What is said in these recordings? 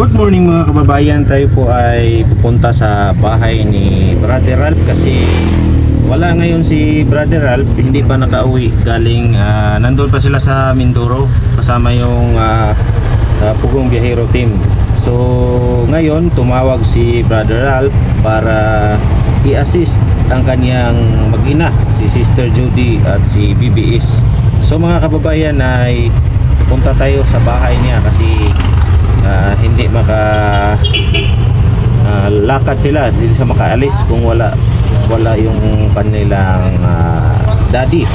Good morning mga kababayan, tayo po ay pupunta sa bahay ni Brother Ralph kasi wala ngayon si Brother Ralph, hindi pa nakauwi galing, nandun pa sila sa Mindoro kasama yung Pugong Biyahero team. So ngayon tumawag si Brother Ralph para i-assist ang kanyang mag-ina, si Sister Judy at si BBS. So mga kababayan ay pupunta tayo sa bahay niya kasi hindi lakad sila, hindi sila makaalis kung wala yung kanilang daddy.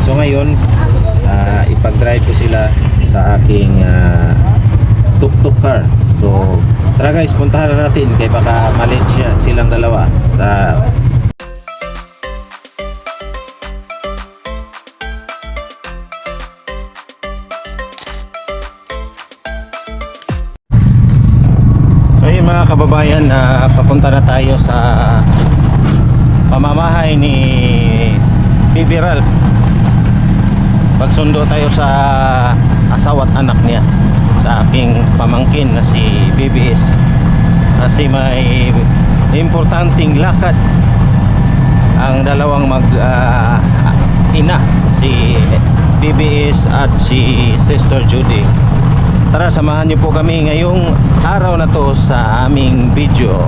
So ngayon ipag-drive ko sila sa aking tuk-tuk car. So tara guys, puntahan na natin kaya baka malit silang dalawa sa mga kababayan. Papunta na tayo sa pamamahay ni Bibi Ralph. Pagsundo tayo sa asawa at anak niya, sa aking pamangkin na si BBS, kasi may importanteng lakad ang dalawang ina, si BBS at si Sister Judy. Tara, samahan niyo po kami ngayong araw na to sa aming video.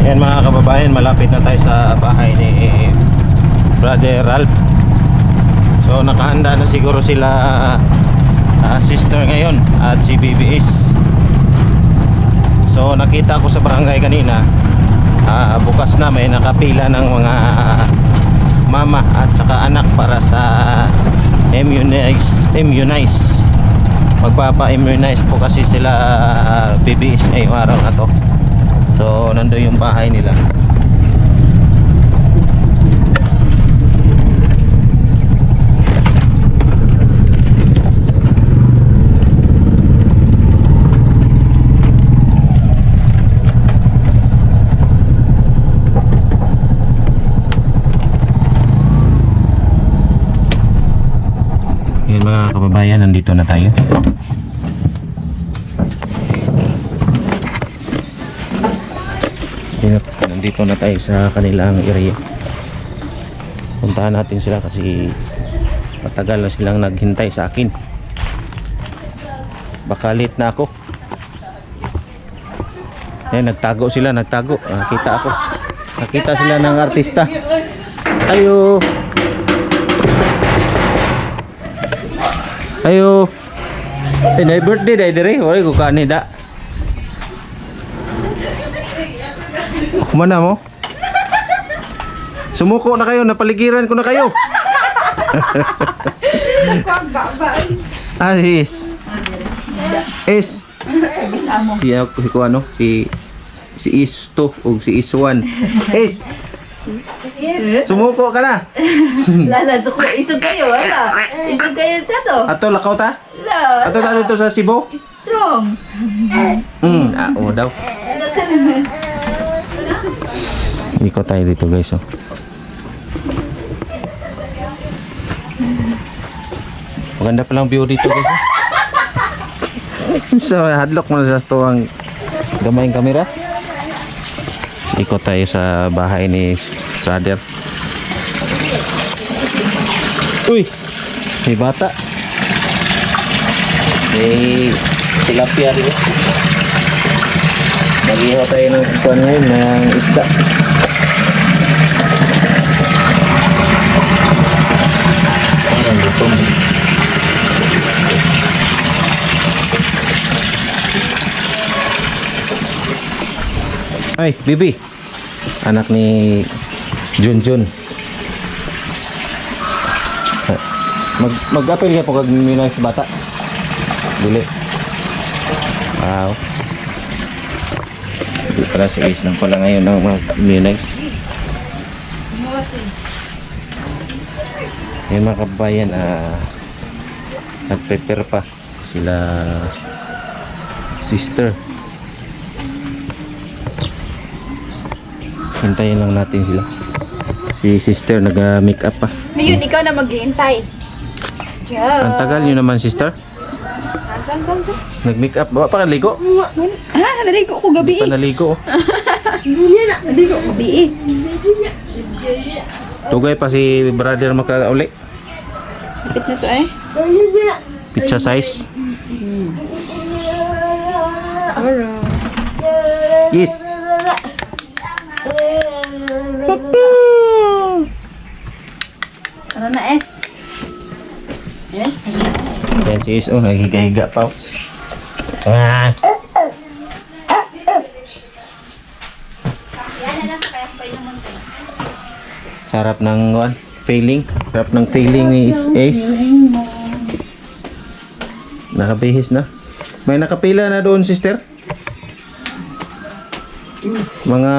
Ayan mga kababayan, malapit na tayo sa bahay ni Brother Ralph. So nakahanda na siguro sila sister ngayon at si BBS. So nakita ko sa barangay kanina, bukas na may nakapila ng mga mama at saka anak para sa immunize. Magpapa-immunize po kasi sila BBS ngayong araw na to. So nandoon yung bahay nila. Mga kababayan, nandito na tayo. Nandito na tayo sa kanilang area. Puntahan natin sila kasi matagal na silang naghintay sa akin. Baka late na ako. Ayan, nagtago sila, nagtago. Nakita ako. Nakita sila ng artista. Ayo. Ayo. Na birthday day dire, oy ko kanida. Kumana mo? Sumuko na kayo, napaligiran ko na kayo. Is. Si ano? Si Is2 o si Is1. Is. Yes. Sumuko ka na. Lala, isog kayo, wala. Isog kayo tato. Ato lakaw ta? La. Ato tayo to sa Cebu? Strong. Oo daw. Ikot tayo dito guys, oh. Maganda palang view dito guys, oh. So hadlock mo na sa tuwang gamayng kamera. Ikot tayo sa bahay ni Brother. Uy, may bata. May tilapia rin. Mag-ihaw tayo ng kukuhan ngayon ng isda. Ang gutom. Ay, Bibi. Anak ni Junjun. Mag-apel ka po kag minang si bata. Dili. Wow. Hindi pala si Ace lang pala ngayon ang mag-minang. Yung mga kabayan, nag-prepare pa sila sister. Hintayin lang natin sila. Si sister nag-make up pa. Ngayon, ikaw na mag-iintay. Ang tagal nyo naman, sister. Nag-make up. Ba pa naligo? Ha, naligo ko gabi Pa naligo. Naligo ko gabi Tugay pa si brother makauli. Ipit na to eh. Pizza size. Kiss. Ano na, S? Yes? Yan si Is. Oh, naghiga-higa pa. Ah. Sarap ng feeling. Sarap ng feeling ni Ace. Nakabihis na. May nakapila na doon, sister? Mga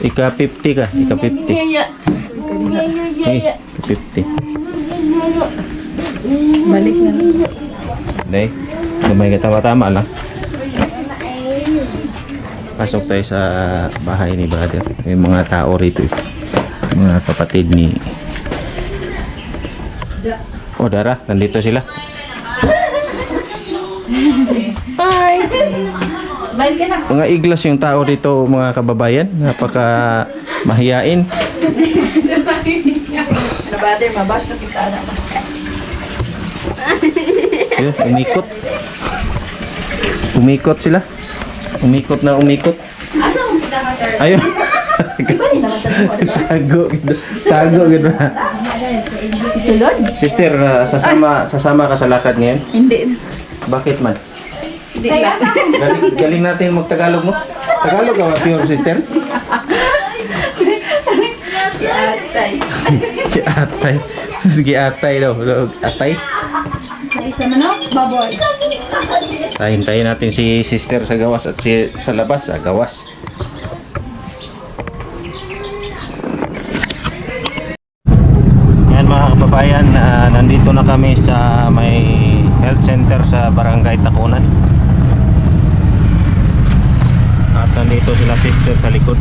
ika-50 ka. Ika-50. Hey, ika-50. Balik na lang. Day, lumay ka tama-tama lang. Pasok tayo sa bahay ni brother. May mga tao rito. Mga kapatid ni Dara, nandito sila. Smile ka na. Mga iglas yung tao dito, mga kababayan. Napaka mahiyain. Brother, mabash na kita na. Yun, umikot. Umikot sila. Umikot na umikot. Asa mo kita ka, sir? Ayun. Iba rin naman tayo. Tago gitu. Tago gitu. Sulod? Sister, sasama ka sa lakad ngayon? Hindi. Bakit man? Hindi na. Galing natin mag-Tagalog mo. Tagalog ka ba, pure sister? Atay. Giatay. Giatay daw. Atay. Isa man no? Baboy. Hintayin natin si sister sa gawas at sa labas sa gawas. Yan mga kababayan, nandito na kami sa may health center sa Barangay Takunan. At nandito sila sister sa likod.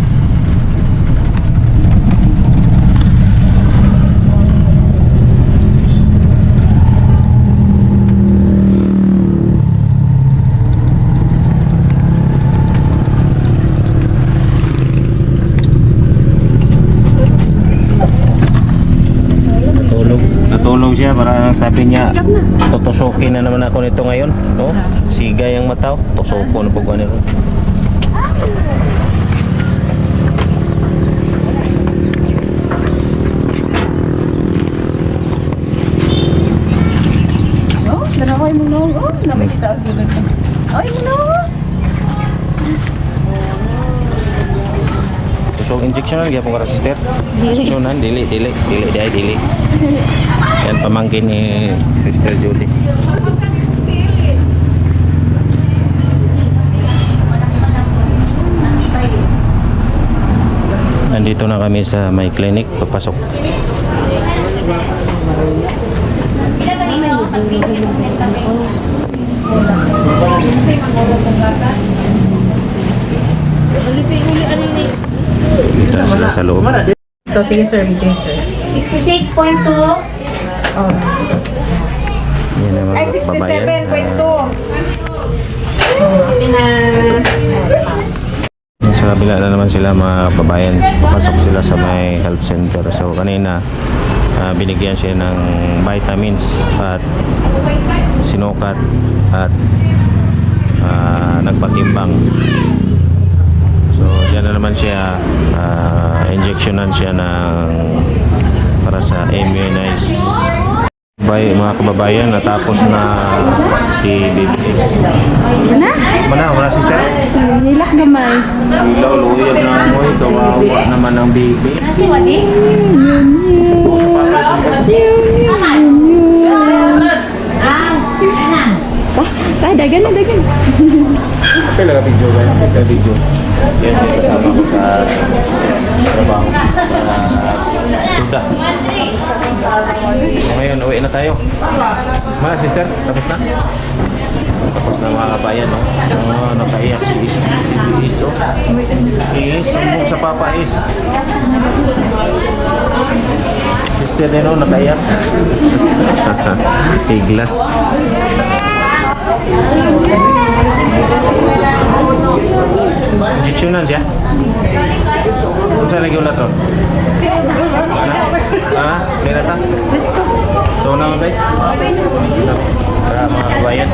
Natulog siya, para sabi niya tutusukin na naman ako nito ngayon, no? Sigay ang mataw, tusuko na po ganito. Oh, danahoy mo nung. Oh, namin kita sa sulod. Ay, mo nung. Tusok injection lagi po para sister. Injectionan, dili. Yan pamangkin ni Sister Judy. Nandito na kami sa may clinic, papasok. Dito sila sa loob. Ito, sige sir, video sir. 66.2. Oh. Yan ang mga kababayan. Sa kabila na naman sila mga kababayan. Pasok sila sa may health center. So kanina binigyan siya ng vitamins at sinukat at nagpatimbang. So yan na naman siya, injectionan siya ng para sa immunize. Mga kababayan, natapos na si baby. Mana sister? Nilak gamay. Ilaw, luyag na mo, kawawa naman ang baby. Nasi wadi? Dagan na, dagan. Okay lang video ba yan? Okay video. Yan yung kasama ko sa trabaho. Sudah. So ngayon, uwi na tayo. Mana sister? Tapos na? Tapos na mga kabayan, no? Nakaiyak si Is. Si Is, oh. Is, sumbong sa Papa Is. Sister. sister din no, nakaiyak. Iglas. Injeksyonan siya? Kung saan lagi ulat to? Ha? Meron ta? So naman ba? Para mga kabayan,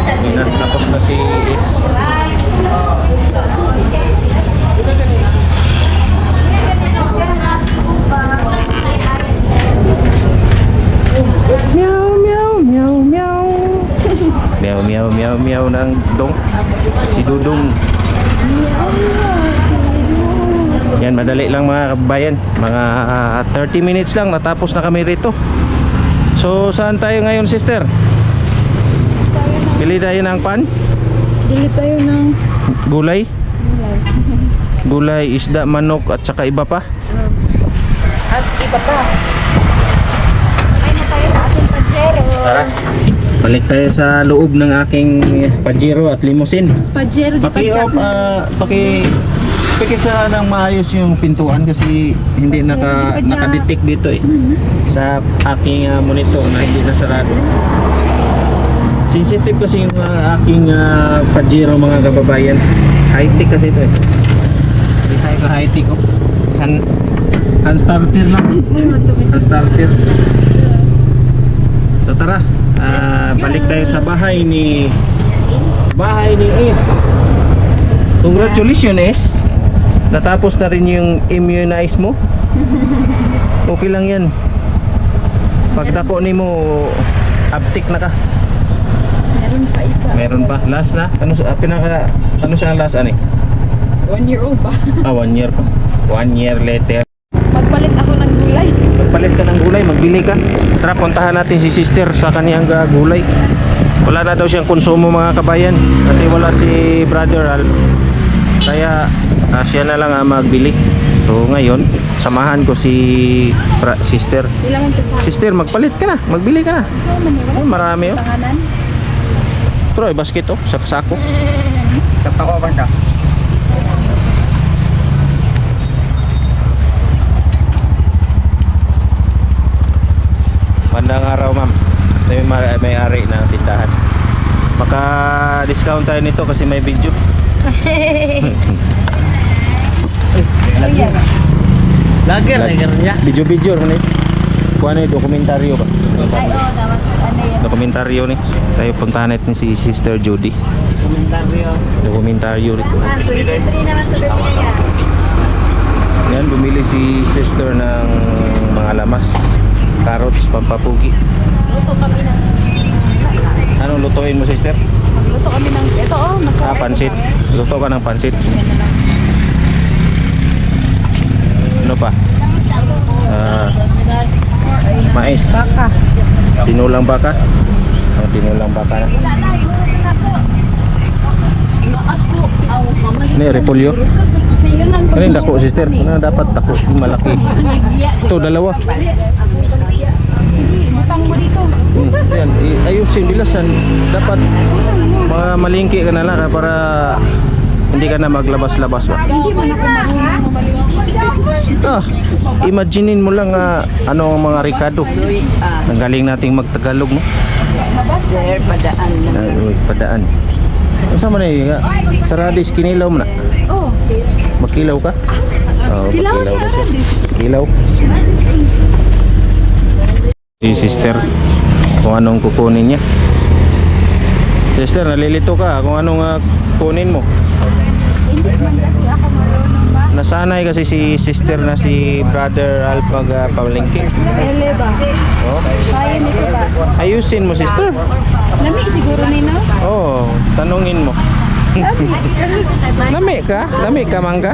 tapos na si Is. Meow, meow, meow, meow. Meow, meow, meow, meow ng dong. Si Dudong. Yan, madali lang mga kabayan. Mga 30 minutes lang, natapos na kami rito. So, saan tayo ngayon, sister? Bili tayo ng pan? Dili tayo ng Gulay? Gulay, isda, manok at saka iba pa. at iba pa. Sakay na tayo sa ating Pajero. Tara, balik tayo sa loob ng aking Pajero at limousine. Pajero di Paki-off, pakisa ng maayos yung pintuan kasi hindi nakadetect dito eh sa aking monitor na hindi nasarado. Sensitive kasi yung aking Pajero mga kababayan. High-tech kasi ito eh. Hindi tayo ka high-tech oh. Hand starter lang. Hand starter. So tara, balik tayo sa bahay ni Is. Congratulations Is. Natapos na rin yung immunize mo. Okay lang yan. Pagdako ni mo, uptick na ka. Meron pa isa. Meron pa. Last na? Ano siya ang last ani? 1 year old pa. 1 year pa. 1 year later. Magpalit ako ng gulay. Magpalit ka ng gulay, magbili ka. Tara, puntahan natin si sister sa kaniyang gulay. Wala na daw siyang konsumo mga kabayan kasi wala si brother Al. Kaya siya na lang ang magbili. So ngayon, samahan ko si sister. Ilang ang kasama. Sister, magpalit ka na, magbili ka na. So, maniwala. Oh, marami oh. Panganan. Pero basket oh, sa sako. Katako ba ka? Bandang araw ma'am. May-ari ng tindahan. Maka-discount tayo nito kasi may video. Lager na niya. Video mo ni. Kuha na yung dokumentaryo ba? Ay, oo, dapat ano yan. Dokumentaryo ni. Tayo puntahan natin si Sister Judy. Komentaryo. Dokumentaryo nito. Ah, 23 naman sa bibili niya. Yan, bumili si Sister ng mga lamas. Carrots, pampapugi. Luto kami ng... Anong lutuin mo, Sister? Luto kami ng... Ito oh, masarap. Pansit. Luto ka ng pansit. Ano pa? Mais. Baka. Tinulang baka. Ang tinulang baka na. Ini repolyo. Ano yung dako, sister? Ano dapat dako? Malaki. Ito, dalawa. Butang mo dito. Yan, ayusin, bilasan. Dapat mga malingki ka na lang para hindi ka na maglabas-labas ba? Hindi mo na ako marunong. Imaginein mo lang ano ang mga Ricardo. Ang galing nating magtagalog mo. Sir, padaan na. Padaan. Kasama na yun. Sa radis, kinilaw mo na. Oh, Makilaw ka? Oo, Kilaw makilaw na na siya. radis. Kilaw. Si sister, kung anong kukunin niya. Sister, nalilito ka kung anong kunin mo. hindi man kasi ako marunong ba? Nasanay kasi si sister na si brother Alp magpalingki. Ele ba? Oh. Kaya nito ba? Ayusin mo, sister. Lami siguro nino? Oh, tanungin mo. Lami ka? Lami ka, mangga?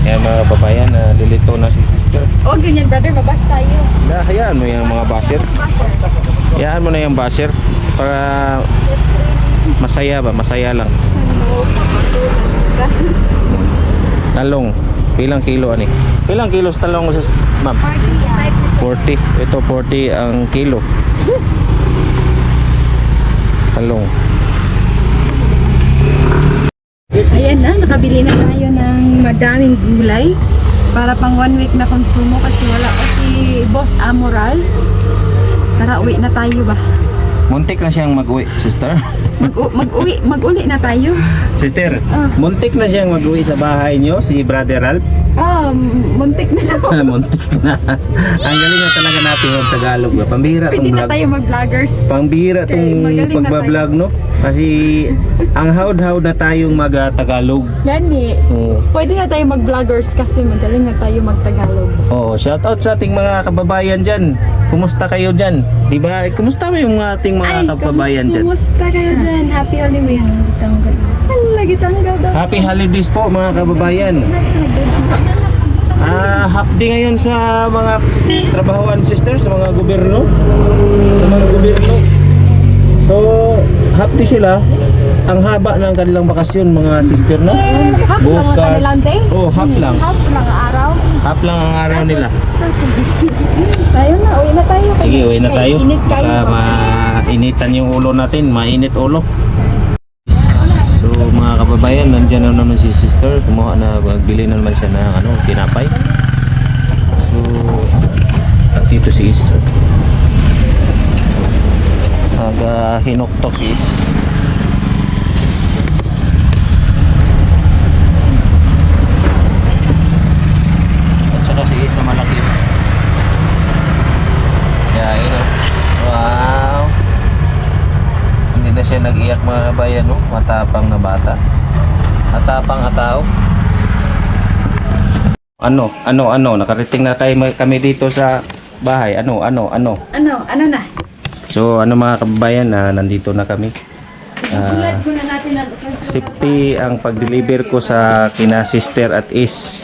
Yan mga babayan, lilito na si sister. Oh, ganyan brother, mabash tayo. Hayaan mo yung mga basher. Hayaan mo na yung basher para masaya ba? Masaya lang. Talong. Pilang kilo ani? Pilang kilos talong sa ma'am? 40. Ito 40 ang kilo. Talong. Ayan na, nakabili na tayo ng madaming gulay. Para pang 1 week na konsumo kasi wala pa si Boss Amoral. Tara, uwi na tayo ba? Muntik na siyang mag-uwi, sister. Mag-uli na tayo. Sister, Ah. muntik na siyang mag-uwi sa bahay niyo, si Brother Ralph. Muntik na daw. Muntik na. Ang galing na talaga natin yung Tagalog. Pambihira Pwede tong na vlog. tayo mag-vloggers. Pambihira Okay, tong magaling na pagbablog, no? Kasi ang hawd-hawd na tayong mag-Tagalog. Gani. Oo. Pwede na tayo mag-vloggers kasi magaling na tayo mag-Tagalog. Oh, shoutout sa ating mga kababayan dyan. Kumusta kayo dyan? Di ba? Kumusta mo yung ating mga kababayan dyan? Kumusta kayo dyan? Happy Halloween. Lagi tanggal daw. Happy holidays po mga kababayan. Half day ngayon sa mga trabahoan, sister, sa mga gobyerno. Sa mga gobyerno. So, half day sila. Ang haba ng kanilang bakasyon, mga sister, no? Half lang ang kanilang day? Oh, half lang. Half lang ang araw. Half lang ang araw nila. Tayo na, uwi na tayo. Sige, uwi na tayo. Init kayo. Baka mainitan yung ulo natin, mainit ulo. So mga kababayan, nandiyan na naman si sister. Kumuha na, bili na naman siya ng tinapay. So, at dito si Is. Hinoktok is. At saka si Is na malaki. Yeah, yun o. Wow. Hindi na siya nag-iyak mga bayan, no? Matapang na bata. Matapang na tao. Ano? Nakarating na kami dito sa bahay. Ano? Ano na? So, mga kababayan, nandito na kami. Ulat muna natin ang Safety ang pag-deliver ko sa kina sister at Is.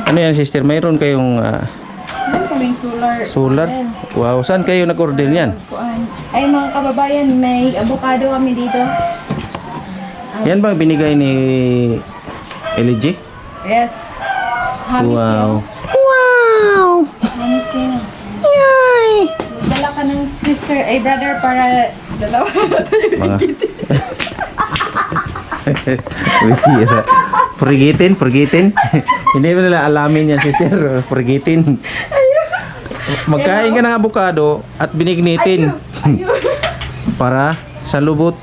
Ano yan, sister? Mayroon kayong Meron kaming solar? Wow, saan kayo nag-order yan? Ay mga kababayan, may avocado kami dito. Yan bang binigay ni LG? Yes. Hamis Wow. Wow! Hamis kayo. Yay! Dala ka ng sister, ay brother, para dalawa na tayo. Mga Bihira. Forgitin. Hindi mo nila alamin yan, sister. Forgitin. Magkain ka ng avocado at binignitin. Para sa lubot.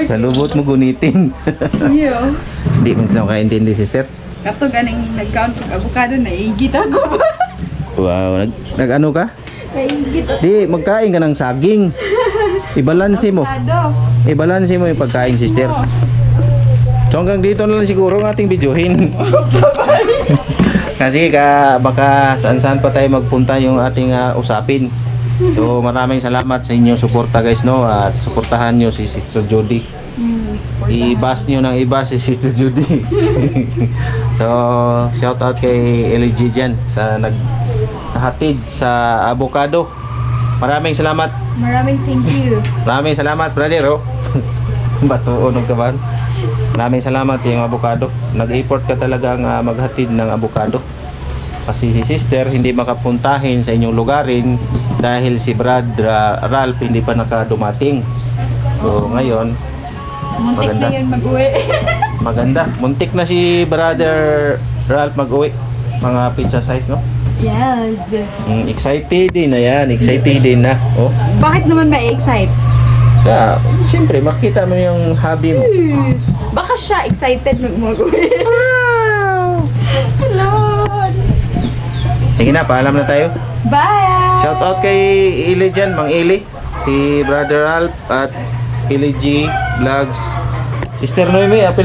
Sa lubot mo gunitin. Iyo. Hindi mo sila makaintindi, sister. Kato ganing nag-count ng avocado, naigit ako ba? Wow, nag-ano ka? Naigit ako. Di, magkain ka ng saging. Ibalansi mo. Avocado. Ibalansi mo yung pagkain, sister. So hanggang dito na lang siguro ang ating videohin. Kasi baka saan-saan pa tayo magpunta yung ating usapin. So maraming salamat sa inyong suporta, guys, no? At suportahan nyo si Sister Jody. I-bash nyo ng iba si Sister Judy. So shout out kay LG dyan sa naghatid sa avocado. Maraming salamat. Maraming thank you. Maraming salamat, brother. Batuon ka ba? Maraming salamat yung avocado. Nag-effort ka talagang maghatid ng avocado. Kasi si sister hindi makapuntahin sa inyong lugarin dahil si Brad Ralph hindi pa nakadumating. So ngayon, Muntik maganda. na yun mag-uwi. Maganda. Muntik na si Brother Ralph mag-uwi. Mga pizza size, no? Yes. Excited din na yan. Excited din na. Oh. Bakit naman ma-excite? Kaya, siyempre, makita mo yung hobby mo. Baka siya excited mag-uwi. Wow! Lord! Sige na, paalam na tayo. Bye! Shout out kay Ili dyan, Mang Ili. Si Brother Ralph at Ili G Vlogs. Sister Noemi, apil